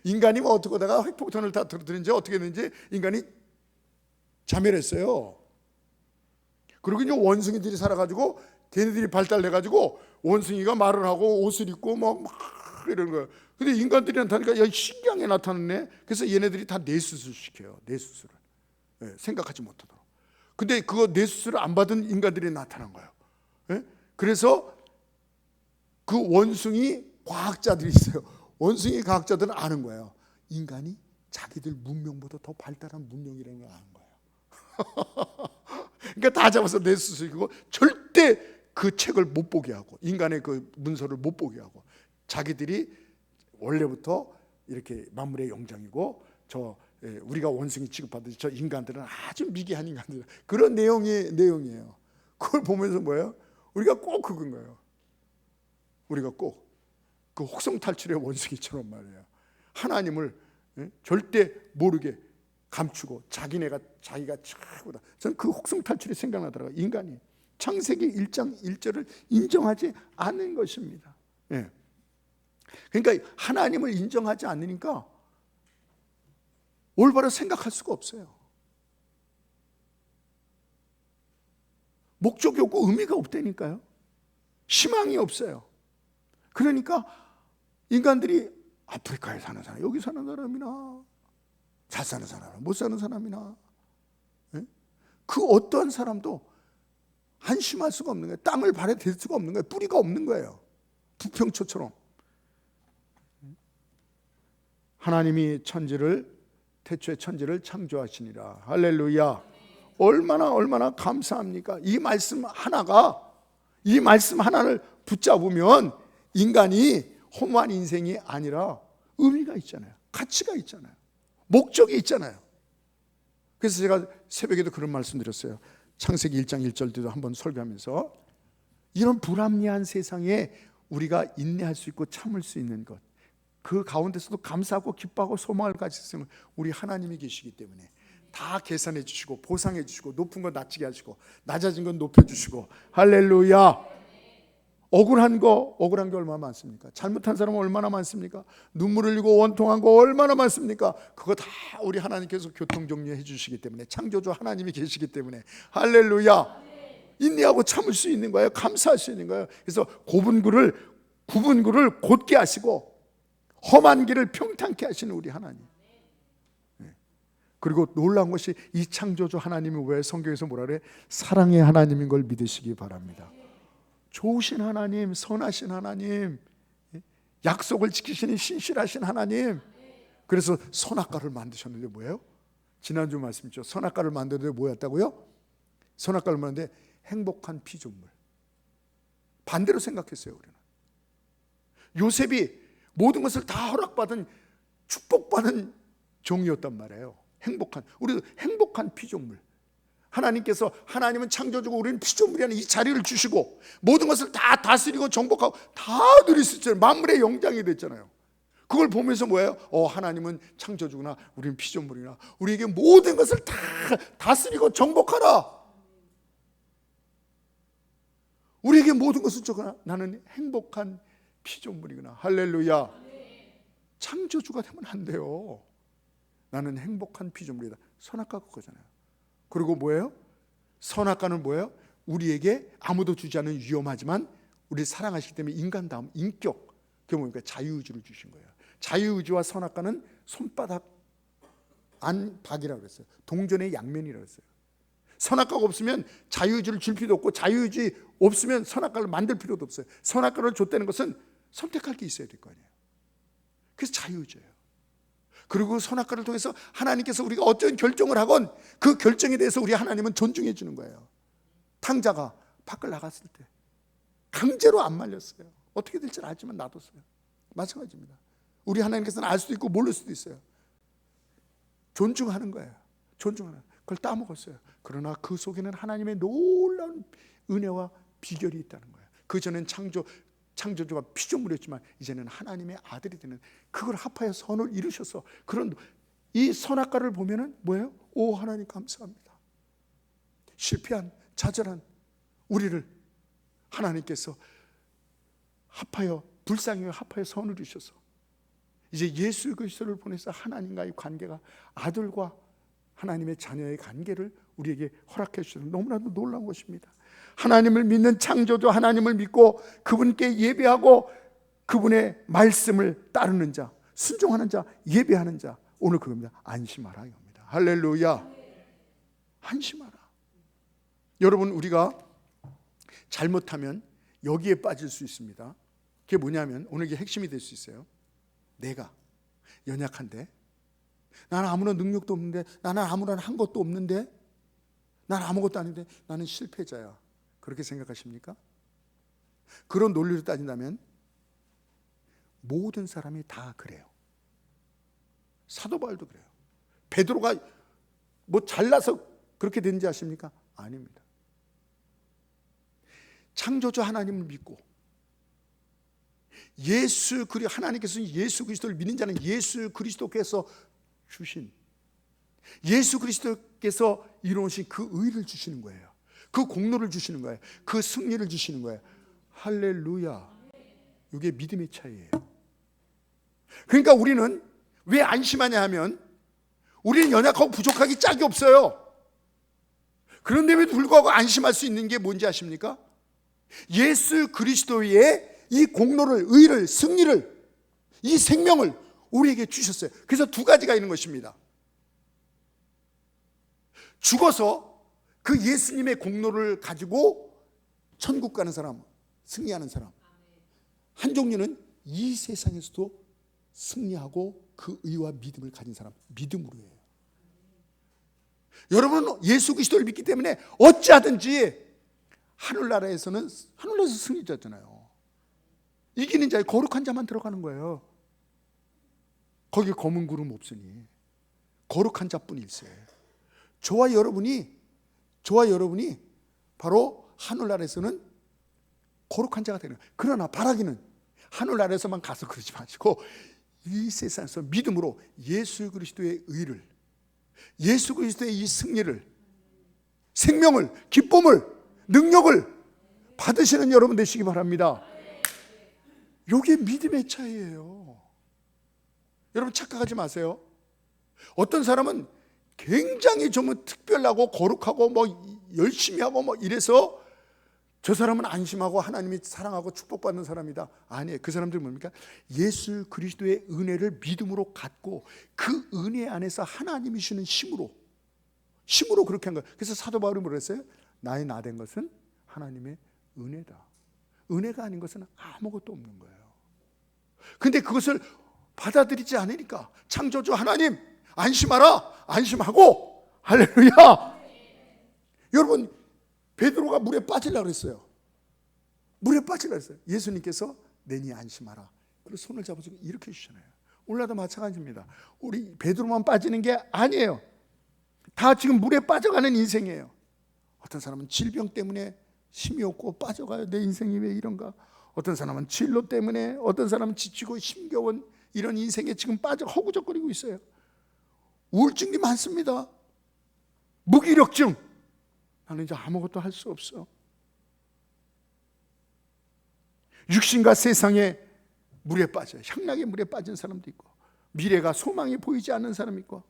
인간이 뭐 어떻게 하다가 핵폭탄을 다 터뜨린지 어떻게 됐는지 인간이 자멸했어요. 그리고 이제 원숭이들이 살아가지고 걔네들이 발달해가지고 원숭이가 말을 하고 옷을 입고 막 이러는 거예요. 근데 인간들이 나타나니까 야, 신기하게 나타났네. 그래서 얘네들이 다 뇌수술 시켜요. 뇌수술을. 생각하지 못하도록. 근데 그거 뇌수술을 안 받은 인간들이 나타난 거예요. 그래서 그 원숭이 과학자들이 있어요. 원숭이 과학자들은 아는 거예요. 인간이 자기들 문명보다 더 발달한 문명이라는 걸 아는 거예요. 그러니까 다 잡아서 내수시키고 절대 그 책을 못 보게 하고, 인간의 그 문서를 못 보게 하고, 자기들이 원래부터 이렇게 만물의 영장이고 우리가 원숭이 취급하듯이 저 인간들은 아주 미개한 인간들, 그런 내용이에요. 그걸 보면서 뭐예요? 우리가 꼭 그건 거예요. 우리가 꼭 그 혹성 탈출의 원숭이처럼 말이에요. 하나님을 절대 모르게 감추고 자기가 최고다. 저는 그 혹성 탈출이 생각나더라고요. 인간이 창세기 1장 1절을 인정하지 않는 것입니다. 예. 그러니까 하나님을 인정하지 않으니까 올바로 생각할 수가 없어요. 목적이 없고 의미가 없다니까요. 희망이 없어요. 그러니까 인간들이 아프리카에 사는 사람, 여기 사는 사람이나 잘 사는 사람, 못 사는 사람이나 그 어떠한 사람도 안심할 수가 없는 거예요. 땅을 발에 댈 수가 없는 거예요. 뿌리가 없는 거예요. 부평초처럼. 하나님이 태초에 천지를 창조하시니라. 할렐루야. 얼마나 감사합니까? 이 말씀 하나를 붙잡으면 인간이 허무한 인생이 아니라 의미가 있잖아요. 가치가 있잖아요. 목적이 있잖아요. 그래서 제가 새벽에도 그런 말씀 드렸어요. 창세기 1장 1절도 한번 설교하면서, 이런 불합리한 세상에 우리가 인내할 수 있고 참을 수 있는 것, 그 가운데서도 감사하고 기뻐하고 소망을 가질 수 있는 우리 하나님이 계시기 때문에 다 계산해 주시고 보상해 주시고 높은 건 낮추게 하시고 낮아진 건 높여주시고, 할렐루야. 억울한 게 얼마나 많습니까? 잘못한 사람은 얼마나 많습니까? 눈물 흘리고 원통한 거 얼마나 많습니까? 그거 다 우리 하나님께서 교통정리해 주시기 때문에, 창조주 하나님이 계시기 때문에, 할렐루야. 인내하고 참을 수 있는 거예요. 감사할 수 있는 거예요. 그래서 굽은 굴을 곧게 하시고 험한 길을 평탄케 하시는 우리 하나님. 그리고 놀라운 것이, 이 창조주 하나님이 왜 성경에서 뭐라 그래? 사랑의 하나님인 걸 믿으시기 바랍니다. 좋으신 하나님, 선하신 하나님, 약속을 지키시는 신실하신 하나님. 그래서 선악과를 만드셨는데 뭐예요? 지난주 말씀이죠. 선악과를 만드는데 뭐였다고요? 선악과를 만드는데 행복한 피조물. 반대로 생각했어요. 우리는 요셉이 모든 것을 다 허락받은 축복받은 종이었단 말이에요. 우리도 행복한 피조물. 하나님은 창조주고 우리는 피조물이라는 이 자리를 주시고 모든 것을 다 다스리고 정복하고 다 누릴 수 있잖아요. 만물의 영장이 됐잖아요. 그걸 보면서 뭐예요? 하나님은 창조주구나, 우리는 피조물이구나, 우리에게 모든 것을 다 다스리고 정복하라, 우리에게 모든 것을 주구나, 나는 행복한 피조물이구나. 할렐루야. 창조주가 되면 안 돼요. 나는 행복한 피조물이다. 선악과 그거잖아요. 그리고 뭐예요? 선악과는 뭐예요? 우리에게 아무도 주지 않은 위험하지만 우리를 사랑하시기 때문에 인간다움, 인격, 그게 뭡니까? 자유의지를 주신 거예요. 자유의지와 선악과는 손바닥 안박이라고 그랬어요. 동전의 양면이라고 했어요. 선악과가 없으면 자유의지를 줄 필요도 없고, 자유의지 없으면 선악과를 만들 필요도 없어요. 선악과를 줬다는 것은 선택할 게 있어야 될 거 아니에요. 그래서 자유의지예요. 그리고 선악과를 통해서 하나님께서 우리가 어떤 결정을 하건 그 결정에 대해서 우리 하나님은 존중해 주는 거예요. 탕자가 밖을 나갔을 때 강제로 안 말렸어요. 어떻게 될지 알지만 놔뒀어요. 마찬가지입니다. 우리 하나님께서는 알 수도 있고 모를 수도 있어요. 존중하는 거예요. 존중하는. 그걸 따먹었어요. 그러나 그 속에는 하나님의 놀라운 은혜와 비결이 있다는 거예요. 그전엔 창조주가 피조물이었지만 이제는 하나님의 아들이 되는, 그걸 합하여 선을 이루셔서, 그런 이 선악과를 보면은 뭐예요? 오, 하나님 감사합니다. 실패한, 좌절한 우리를 하나님께서 불쌍히 합하여 선을 이루셔서 이제 예수 그리스도를 보내서 하나님과의 관계가, 아들과 하나님의 자녀의 관계를 우리에게 허락해 주셔서 너무나도 놀라운 것입니다. 하나님을 믿는 창조주 하나님을 믿고 그분께 예배하고 그분의 말씀을 따르는 자, 순종하는 자, 예배하는 자, 오늘 그겁니다. 안심하라 이겁니다. 할렐루야. 안심하라. 여러분, 우리가 잘못하면 여기에 빠질 수 있습니다. 그게 뭐냐면, 오늘 이게 핵심이 될 수 있어요. 내가 연약한데, 나는 아무런 능력도 없는데, 나는 아무런 한 것도 없는데, 난 아무것도 아닌데 나는 실패자야. 그렇게 생각하십니까? 그런 논리로 따진다면 모든 사람이 다 그래요. 사도 바울도 그래요. 베드로가 뭐 잘나서 그렇게 된지 아십니까? 아닙니다. 창조주 하나님을 믿고 하나님께서 예수 그리스도를 믿는 자는 예수 그리스도께서 주신, 예수 그리스도께서 이루신 그 의를 주시는 거예요. 그 공로를 주시는 거예요. 그 승리를 주시는 거예요. 할렐루야. 이게 믿음의 차이예요. 그러니까 우리는 왜 안심하냐 하면 우리는 연약하고 부족하기 짝이 없어요. 그런데도 불구하고 안심할 수 있는 게 뭔지 아십니까? 예수 그리스도의 이 공로를, 의를, 승리를, 이 생명을 우리에게 주셨어요. 그래서 두 가지가 있는 것입니다. 죽어서 그 예수님의 공로를 가지고 천국 가는 사람, 승리하는 사람. 한 종류는 이 세상에서도 승리하고 그 의와 믿음을 가진 사람, 믿음으로 해요. 여러분은 예수 그리스도를 믿기 때문에 어찌하든지 하늘나라에서 승리자잖아요. 이기는 자에 거룩한 자만 들어가는 거예요. 거기 검은 구름 없으니 거룩한 자뿐일세. 저와 여러분이 바로 하늘나라에서는 거룩한 자가 되는 거예요. 그러나 바라기는 하늘나라에서만 가서 그러지 마시고 이 세상에서 믿음으로 예수 그리스도의 의를, 예수 그리스도의 이 승리를, 생명을, 기쁨을, 능력을 받으시는 여러분 되시기 바랍니다. 이게 믿음의 차이예요. 여러분 착각하지 마세요. 어떤 사람은 굉장히 좀 특별하고 거룩하고 뭐 열심히 하고 뭐 이래서 저 사람은 안심하고 하나님이 사랑하고 축복받는 사람이다. 아니에요. 그 사람들은 뭡니까? 예수 그리스도의 은혜를 믿음으로 갖고 그 은혜 안에서 하나님이 주시는 힘으로 그렇게 한 거예요. 그래서 사도 바울이 뭐라 했어요? 나의 나 된 것은 하나님의 은혜다. 은혜가 아닌 것은 아무것도 없는 거예요. 근데 그것을 받아들이지 않으니까 창조주 하나님 안심하라, 안심하고 할렐루야. 여러분 베드로가 물에 빠지려고 그랬어요. 물에 빠지려고 했어요. 예수님께서 내니 안심하라. 그리고 손을 잡아주고 이렇게 해주잖아요. 오늘도 마찬가지입니다. 우리 베드로만 빠지는 게 아니에요. 다 지금 물에 빠져가는 인생이에요. 어떤 사람은 질병 때문에 힘이 없고 빠져가요. 내 인생이 왜 이런가. 어떤 사람은 진로 때문에, 어떤 사람은 지치고 힘겨운 이런 인생에 지금 빠져 허구적거리고 있어요. 우울증이 많습니다. 무기력증. 나는 이제 아무것도 할 수 없어. 육신과 세상의 물에 빠져요. 향락의 물에 빠진 사람도 있고, 미래가 소망이 보이지 않는 사람이 있고,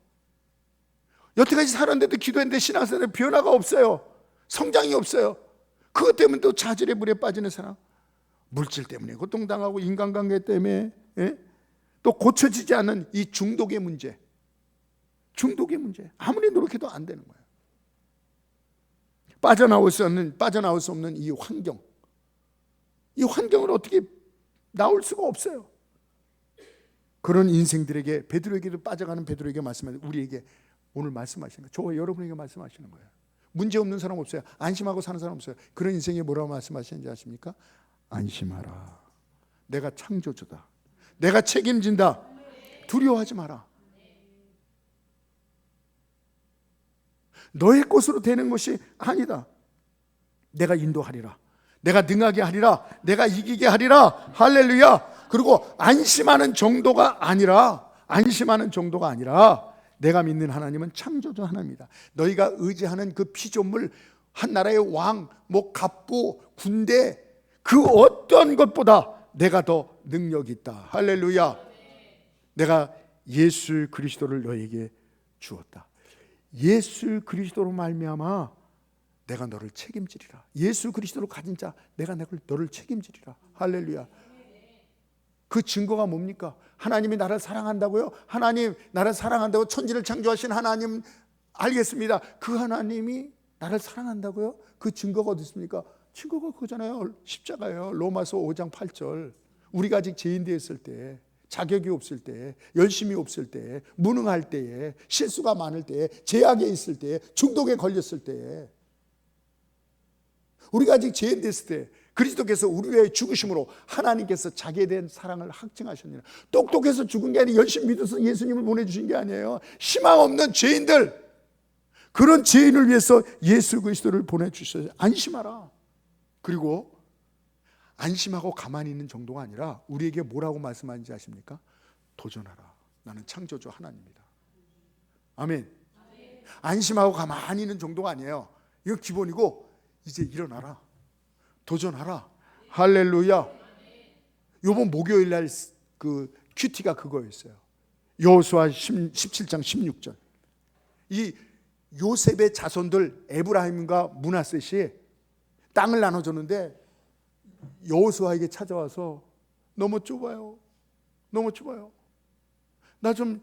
여태까지 살았는데도 기도했는데 신앙생활에 변화가 없어요. 성장이 없어요. 그것 때문에 또 자질의 물에 빠지는 사람, 물질 때문에 고통당하고 인간관계 때문에 또 고쳐지지 않는 이 중독의 문제, 아무리 노력해도 안 되는 거예요. 빠져나올 수 없는 이 환경, 이 환경을 어떻게 나올 수가 없어요. 그런 인생들에게, 베드로에게도 빠져가는 베드로에게 말씀하시는, 우리에게 오늘 말씀하시는 거예요. 저와 여러분에게 말씀하시는 거예요. 문제 없는 사람 없어요. 안심하고 사는 사람 없어요. 그런 인생에 뭐라고 말씀하시는지 아십니까? 안심하라. 내가 창조주다. 내가 책임진다. 두려워하지 마라. 너의 것으로 되는 것이 아니다. 내가 인도하리라. 내가 능하게 하리라. 내가 이기게 하리라. 할렐루야. 그리고 안심하는 정도가 아니라 내가 믿는 하나님은 창조주 하나님이다. 너희가 의지하는 그 피조물, 한 나라의 왕, 뭐 갑부, 군대, 그 어떤 것보다 내가 더 능력이 있다. 할렐루야. 내가 예수 그리스도를 너에게 주었다. 예수 그리스도로 말미암아 내가 너를 책임지리라. 예수 그리스도로 가진 자, 내가 너를 책임지리라. 할렐루야. 그 증거가 뭡니까? 하나님이 나를 사랑한다고요? 하나님 나를 사랑한다고 천지를 창조하신 하나님 알겠습니다. 그 하나님이 나를 사랑한다고요? 그 증거가 어디 있습니까? 증거가 그거잖아요. 십자가예요. 로마서 5장 8절. 우리가 아직 죄인 되었을 때 자격이 없을 때, 열심이 없을 때, 무능할 때에, 실수가 많을 때에, 제약에 있을 때에, 중독에 걸렸을 때에, 우리가 아직 죄인 됐을 때 그리스도께서 우리 위해 죽으심으로 하나님께서 자기에 대한 사랑을 확증하셨느니라. 똑똑해서 죽은 게 아니라 열심히 믿어서 예수님을 보내주신 게 아니에요. 희망 없는 죄인들, 그런 죄인을 위해서 예수 그리스도를 보내주셔서 안심하라. 그리고 안심하고 가만히 있는 정도가 아니라 우리에게 뭐라고 말씀하는지 아십니까? 도전하라. 나는 창조주 하나님이다. 아멘. 안심하고 가만히 있는 정도가 아니에요. 이거 기본이고 이제 일어나라. 도전하라. 할렐루야. 요번 목요일 날 그 큐티가 그거였어요. 여호수아 17장 16절. 이 요셉의 자손들 에브라임과 므낫셋이 땅을 나눠줬는데 여호수아에게 찾아와서 너무 좁아요. 너무 좁아요. 나 좀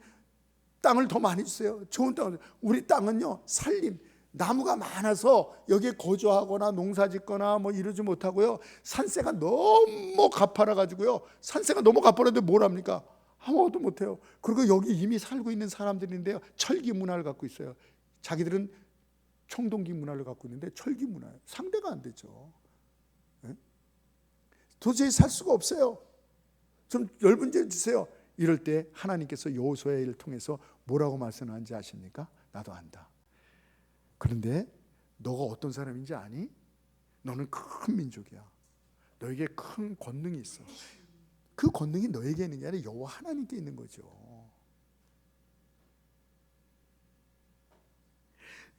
땅을 더 많이 주세요. 좋은 땅을. 우리 땅은요, 살림, 나무가 많아서 여기에 거주하거나 농사 짓거나 뭐 이러지 못하고요. 산세가 너무 가파라 가지고요. 산세가 너무 가파른데 뭘 합니까? 아무것도 못해요. 그리고 여기 이미 살고 있는 사람들인데요, 철기 문화를 갖고 있어요. 자기들은 청동기 문화를 갖고 있는데 철기 문화 상대가 안 되죠. 네? 도저히 살 수가 없어요. 좀 넓은 데 주세요. 이럴 때 하나님께서 여호수아를 통해서 뭐라고 말씀하는지 아십니까? 나도 안다. 그런데 너가 어떤 사람인지 아니? 너는 큰 민족이야. 너에게 큰 권능이 있어. 그 권능이 너에게 있는 게 아니라 여호와 하나님께 있는 거죠.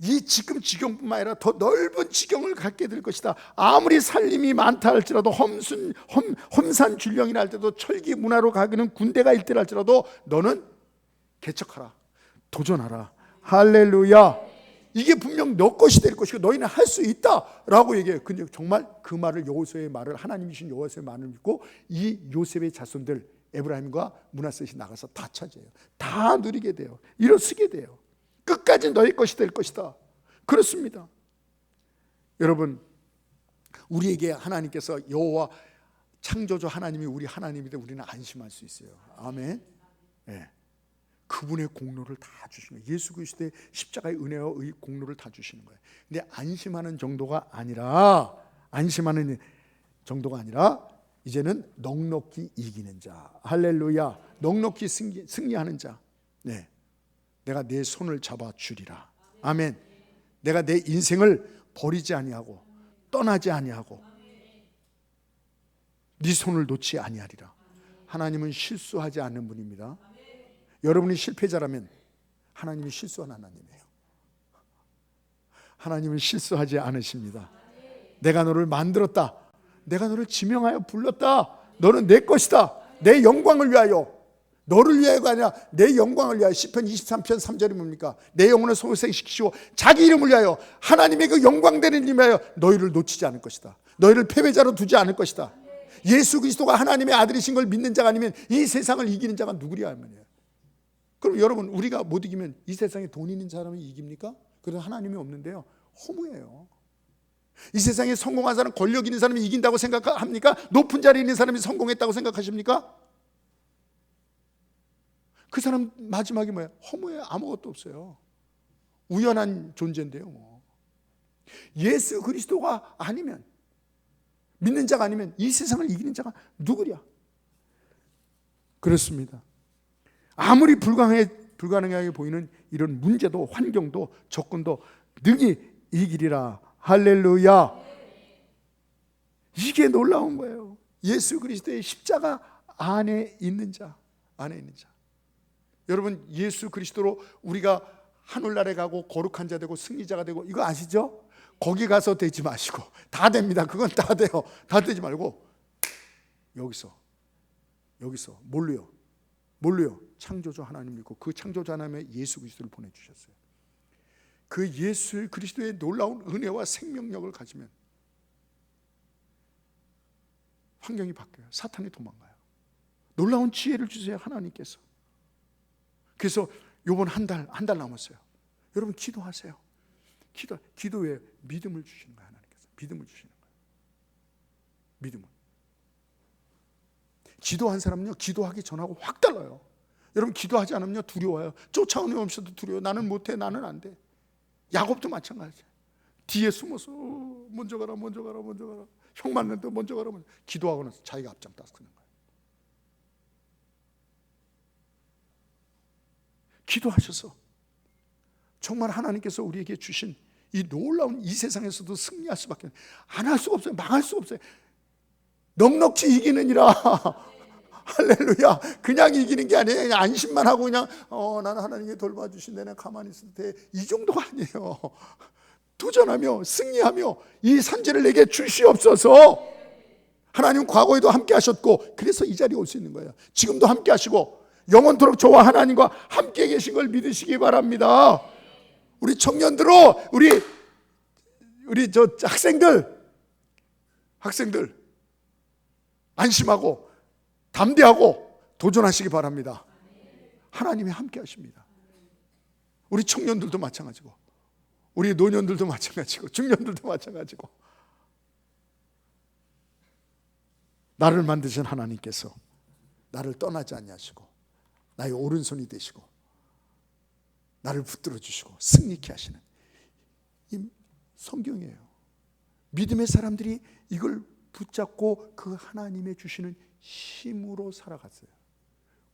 이 지금 지경뿐만 아니라 더 넓은 지경을 갖게 될 것이다. 아무리 살림이 많다 할지라도 험산 줄령이라 할때도 철기 문화로 가기는 군대가 있더라 할지라도 너는 개척하라. 도전하라. 할렐루야. 이게 분명 너 것이 될 것이고 너희는 할 수 있다라고 얘기해요. 근데 정말 그 말을, 여호수아의 말을, 하나님이신 여호수아의 말을 믿고 이 요셉의 자손들 에브라임과 므낫셋이 나가서 다 차지해요. 다 누리게 돼요. 일어서게 돼요. 끝까지 너희 것이 될 것이다. 그렇습니다. 여러분, 우리에게 하나님께서 여호와 창조주 하나님이 우리 하나님인데 우리는 안심할 수 있어요. 아멘. 네. 그분의 공로를 다 주시는 거예요. 예수 그리스도의 십자가의 은혜와 의 공로를 다 주시는 거예요. 근데 안심하는 정도가 아니라 이제는 넉넉히 이기는 자. 할렐루야. 넉넉히 승리하는 자. 네. 내가 내 손을 잡아 주리라. 아멘. 내가 내 인생을 버리지 아니하고 떠나지 아니하고 네 손을 놓지 아니하리라. 하나님은 실수하지 않는 분입니다. 여러분이 실패자라면 하나님이 실수한 하나님이에요. 하나님은 실수하지 않으십니다. 내가 너를 만들었다. 내가 너를 지명하여 불렀다. 너는 내 것이다. 내 영광을 위하여. 너를 위하여가 아니라 내 영광을 위하여. 시편 23편 3절이 뭡니까? 내 영혼을 소생시키시고 자기 이름을 위하여, 하나님의 그 영광되는 이름을 위하여 너희를 놓치지 않을 것이다. 너희를 패배자로 두지 않을 것이다. 예수 그리스도가 하나님의 아들이신 걸 믿는 자가 아니면 이 세상을 이기는 자가 누구랴 하면요. 그럼 여러분, 우리가 못 이기면 이 세상에 돈 있는 사람이 이깁니까? 그래서 하나님이 없는데요, 허무해요. 이 세상에 성공한 사람, 권력 있는 사람이 이긴다고 생각합니까? 높은 자리에 있는 사람이 성공했다고 생각하십니까? 그 사람 마지막이 뭐예요? 허무해요. 아무것도 없어요. 우연한 존재인데요. 뭐. 예수 그리스도가 아니면, 믿는 자가 아니면 이 세상을 이기는 자가 누구랴? 그렇습니다. 아무리 불가능하게 보이는 이런 문제도, 환경도, 조건도 능히 이기리라. 할렐루야. 이게 놀라운 거예요. 예수 그리스도의 십자가 안에 있는 자. 여러분, 예수 그리스도로 우리가 하늘나라에 가고 거룩한 자 되고 승리자가 되고, 이거 아시죠? 거기 가서 되지 마시고, 다 됩니다. 그건 다 돼요. 다 되지 말고 여기서 뭘로요? 창조주 하나님 믿고 그 창조주 하나님의 예수 그리스도를 보내주셨어요. 그 예수 그리스도의 놀라운 은혜와 생명력을 가지면 환경이 바뀌어요. 사탄이 도망가요. 놀라운 지혜를 주세요, 하나님께서. 그래서 요번 한 달 남았어요. 여러분 기도하세요. 기도에 믿음을 주시는 거예요. 하나님께서 믿음을 주시는 거예요. 믿음을. 기도한 사람은요, 기도하기 전하고 확 달라요. 여러분, 기도하지 않으면 두려워요. 쫓아오는 엄청도 두려워. 나는 못해, 나는 안 돼. 야곱도 마찬가지예요. 뒤에 숨어서 먼저 가라, 먼저 가라, 먼저 가라. 형 맞는데 먼저 가라, 먼저. 기도하고 나서 자기가 앞장 따서 그는 거예요. 기도하셔서 정말 하나님께서 우리에게 주신 이 놀라운 이 세상에서도 승리할 수밖에 안 할 수가 없어요. 망할 수가 없어요. 넉넉히 이기느니라. 할렐루야. 그냥 이기는 게 아니에요. 그냥 안심만 하고 그냥 나는 하나님이 돌봐주신대, 내가 가만히 있을 때, 이 정도가 아니에요. 도전하며 승리하며 이 산지를 내게 주시옵소서. 하나님 과거에도 함께 하셨고, 그래서 이 자리에 올 수 있는 거예요. 지금도 함께 하시고 영원토록 저와 하나님과 함께 계신 걸 믿으시기 바랍니다. 우리 청년들로, 우리 저 학생들 안심하고 담대하고 도전하시기 바랍니다. 하나님이 함께 하십니다. 우리 청년들도 마찬가지고, 우리 노년들도 마찬가지고, 중년들도 마찬가지고, 나를 만드신 하나님께서 나를 떠나지 아니하시고 나의 오른손이 되시고 나를 붙들어 주시고 승리케 하시는 이 성경이에요. 믿음의 사람들이 이걸 붙잡고 그 하나님의 주시는 힘으로 살아갔어요.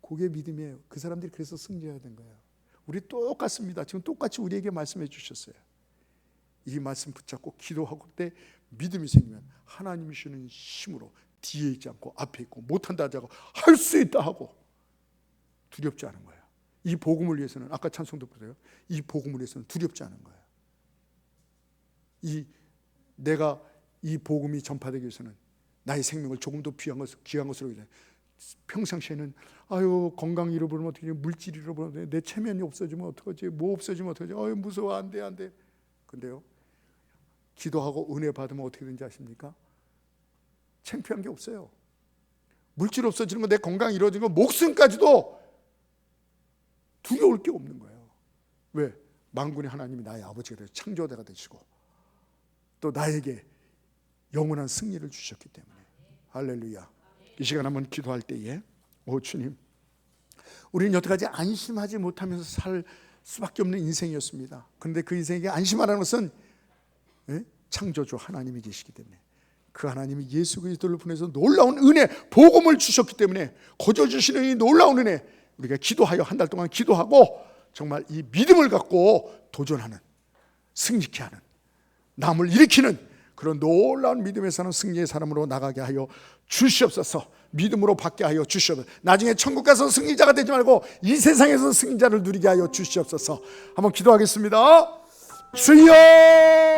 그게 믿음이에요. 그 사람들이 그래서 승리해야 된 거예요. 우리 똑같습니다. 지금 똑같이 우리에게 말씀해 주셨어요. 이 말씀 붙잡고 기도하고 때 믿음이 생기면 하나님이 주시는 힘으로 뒤에 있지 않고 앞에 있고, 못한다 하지 않고 할 수 있다 하고 두렵지 않은 거예요. 이 복음을 위해서는, 아까 찬송도 보세요. 이 복음을 위해서는 두렵지 않은 거예요. 내가 이 복음이 전파되기 위해서는 나의 생명을 조금 더 귀한 것으로 평상시에는 건강 잃어버리면 어떡하지, 물질 잃어버리면 어떡하지, 내 체면이 없어지면 어떡하지, 뭐 없어지면 어떡하지, 무서워, 안 돼. 근데요, 기도하고 은혜 받으면 어떻게 되는지 아십니까? 창피한 게 없어요. 물질 없어지는 거, 내 건강 잃어지는 거, 목숨까지도 두려울 게 없는 거예요. 왜? 만군의 하나님이 나의 아버지가 되시고 창조자가 되시고 또 나에게 영원한 승리를 주셨기 때문에. 할렐루야. 이 시간 한번 기도할 때에, 주님, 우리는 여태까지 안심하지 못하면서 살 수밖에 없는 인생이었습니다. 그런데 그 인생에게 안심하라는 것은 창조주 하나님이 계시기 때문에, 그 하나님이 예수 그리스도를 보내서 놀라운 은혜, 복음을 주셨기 때문에, 거저 주시는 이 놀라운 은혜, 우리가 기도하여 한 달 동안 기도하고 정말 이 믿음을 갖고 도전하는, 승리케 하는, 남을 일으키는 그런 놀라운 믿음에 사는 승리의 사람으로 나가게 하여 주시옵소서. 믿음으로 받게 하여 주시옵소서. 나중에 천국 가서 승리자가 되지 말고 이 세상에서 승리자를 누리게 하여 주시옵소서. 한번 기도하겠습니다. 주여!